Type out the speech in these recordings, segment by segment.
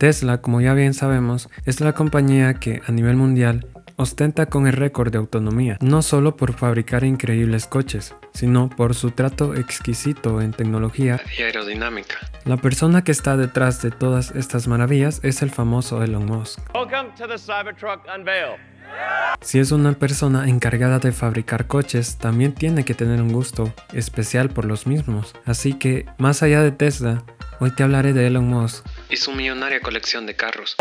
Tesla, como ya bien sabemos, es la compañía que a nivel mundial ostenta con el récord de autonomía, no solo por fabricar increíbles coches, sino por su trato exquisito en tecnología y aerodinámica. La persona que está detrás de todas estas maravillas es el famoso Elon Musk. Welcome to the Cybertruck unveil. Si es una persona encargada de fabricar coches, también tiene que tener un gusto especial por los mismos. Así que, más allá de Tesla, hoy te hablaré de Elon Musk y su millonaria colección de carros.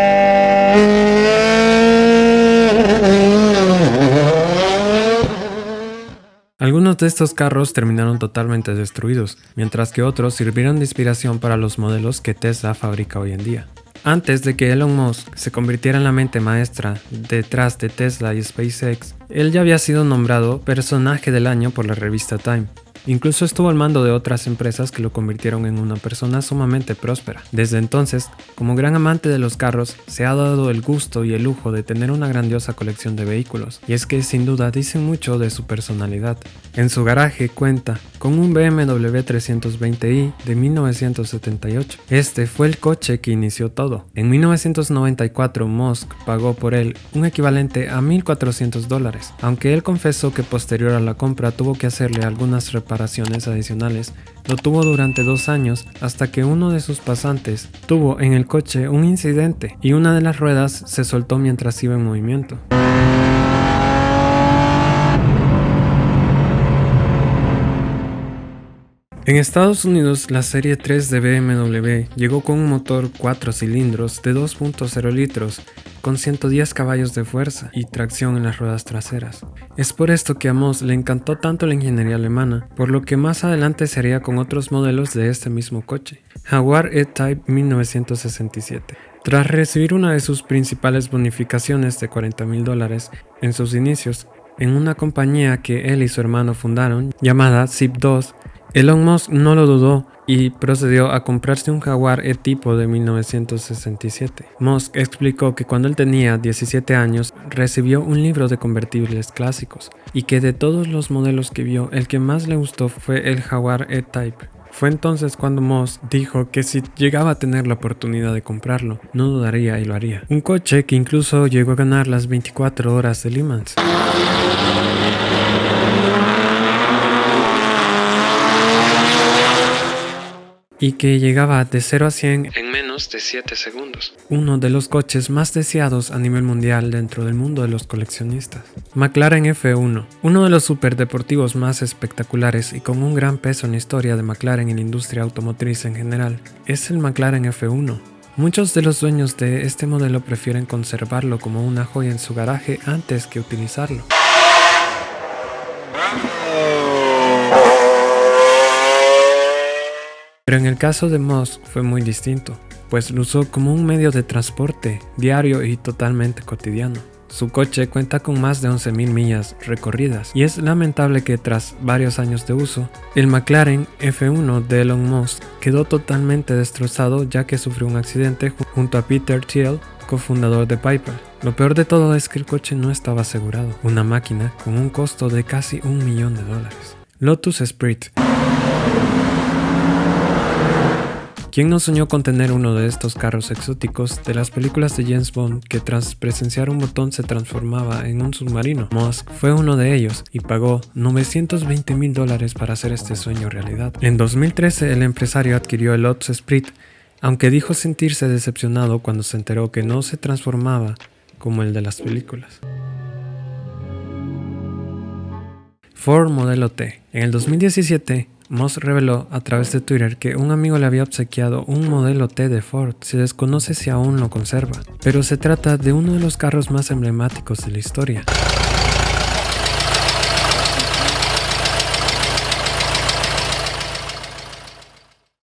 Algunos de estos carros terminaron totalmente destruidos, mientras que otros sirvieron de inspiración para los modelos que Tesla fabrica hoy en día. Antes de que Elon Musk se convirtiera en la mente maestra detrás de Tesla y SpaceX, él ya había sido nombrado personaje del año por la revista Time. Incluso estuvo al mando de otras empresas que lo convirtieron en una persona sumamente próspera. Desde entonces, como gran amante de los carros, se ha dado el gusto y el lujo de tener una grandiosa colección de vehículos, y es que sin duda dicen mucho de su personalidad. En su garaje cuenta con un BMW 320i de 1978. Este fue el coche que inició todo. En 1994 Musk pagó por él un equivalente a $1,400, aunque él confesó que posterior a la compra tuvo que hacerle algunas reparaciones adicionales. Lo tuvo durante 2 años hasta que uno de sus pasantes tuvo en el coche un incidente y una de las ruedas se soltó mientras iba en movimiento. En Estados Unidos, la serie 3 de BMW llegó con un motor 4 cilindros de 2.0 litros con 110 caballos de fuerza y tracción en las ruedas traseras. Es por esto que a Musk le encantó tanto la ingeniería alemana, por lo que más adelante se haría con otros modelos de este mismo coche. Jaguar E-Type 1967. Tras recibir una de sus principales bonificaciones de $40,000 en sus inicios, en una compañía que él y su hermano fundaron, llamada Zip2, Elon Musk no lo dudó y procedió a comprarse un Jaguar E-Tipo de 1967. Musk explicó que cuando él tenía 17 años recibió un libro de convertibles clásicos y que de todos los modelos que vio, el que más le gustó fue el Jaguar E-Type. Fue entonces cuando Musk dijo que si llegaba a tener la oportunidad de comprarlo, no dudaría y lo haría. Un coche que incluso llegó a ganar las 24 horas de Le Mans. Y que llegaba de 0 a 100 en menos de 7 segundos. Uno de los coches más deseados a nivel mundial dentro del mundo de los coleccionistas. McLaren F1, uno de los superdeportivos más espectaculares y con un gran peso en la historia de McLaren y la industria automotriz en general, es el McLaren F1. Muchos de los dueños de este modelo prefieren conservarlo como una joya en su garaje antes que utilizarlo. Pero en el caso de Musk fue muy distinto, pues lo usó como un medio de transporte diario y totalmente cotidiano. Su coche cuenta con más de 11,000 millas recorridas y es lamentable que tras varios años de uso, el McLaren F1 de Elon Musk quedó totalmente destrozado ya que sufrió un accidente junto a Peter Thiel, cofundador de Piper. Lo peor de todo es que el coche no estaba asegurado, una máquina con un costo de casi $1 millón. Lotus Esprit. ¿Quién no soñó con tener uno de estos carros exóticos de las películas de James Bond que tras presenciar un botón se transformaba en un submarino? Musk fue uno de ellos y pagó $920,000 para hacer este sueño realidad. En 2013 el empresario adquirió el Lotus Esprit, aunque dijo sentirse decepcionado cuando se enteró que no se transformaba como el de las películas. Ford Modelo T. En el 2017, Musk reveló a través de Twitter que un amigo le había obsequiado un Modelo T de Ford. Se desconoce si aún lo conserva, pero se trata de uno de los carros más emblemáticos de la historia.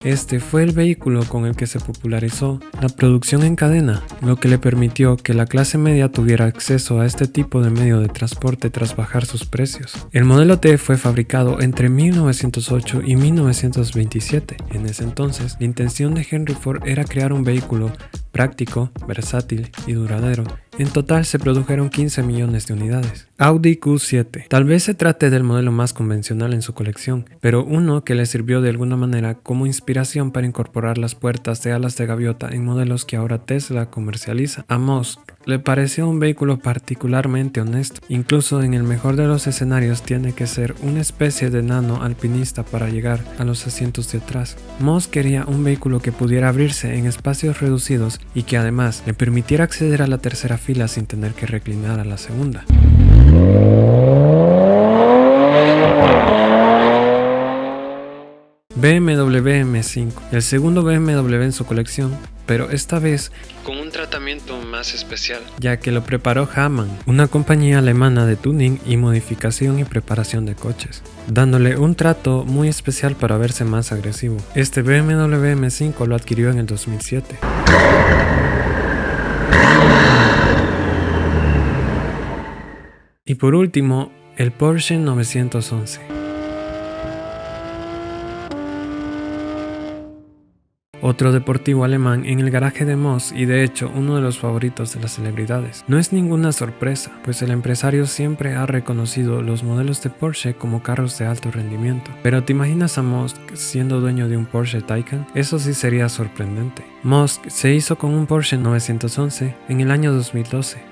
Este fue el vehículo con el que se popularizó la producción en cadena, lo que le permitió que la clase media tuviera acceso a este tipo de medio de transporte tras bajar sus precios. El Modelo T fue fabricado entre 1908 y 1927. En ese entonces, la intención de Henry Ford era crear un vehículo práctico, versátil y duradero. En total se produjeron 15 millones de unidades. Audi Q7. Tal vez se trate del modelo más convencional en su colección, pero uno que le sirvió de alguna manera como inspiración para incorporar las puertas de alas de gaviota en modelos que ahora Tesla comercializa. A Musk le pareció un vehículo particularmente honesto. Incluso en el mejor de los escenarios tiene que ser una especie de nano alpinista para llegar a los asientos de atrás. Musk quería un vehículo que pudiera abrirse en espacios reducidos y que además le permitiera acceder a la tercera fila sin tener que reclinar a la segunda. BMW M5, el segundo BMW en su colección, pero esta vez con un tratamiento más especial, ya que lo preparó Hamann, una compañía alemana de tuning y modificación y preparación de coches, dándole un trato muy especial para verse más agresivo. Este BMW M5 lo adquirió en el 2007. Y por último, el Porsche 911. Otro deportivo alemán en el garaje de Moss y de hecho uno de los favoritos de las celebridades. No es ninguna sorpresa, pues el empresario siempre ha reconocido los modelos de Porsche como carros de alto rendimiento. Pero ¿te imaginas a Musk siendo dueño de un Porsche Taycan? Eso sí sería sorprendente. Musk se hizo con un Porsche 911 en el año 2012.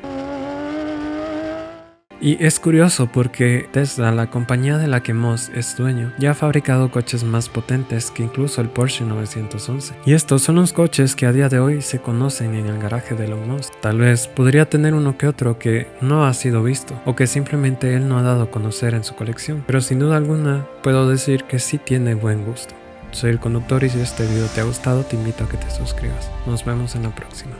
Y es curioso porque Tesla, la compañía de la que Musk es dueño, ya ha fabricado coches más potentes que incluso el Porsche 911. Y estos son los coches que a día de hoy se conocen en el garaje de Elon Musk. Tal vez podría tener uno que otro que no ha sido visto o que simplemente él no ha dado a conocer en su colección. Pero sin duda alguna puedo decir que sí tiene buen gusto. Soy el conductor y si este video te ha gustado te invito a que te suscribas. Nos vemos en la próxima.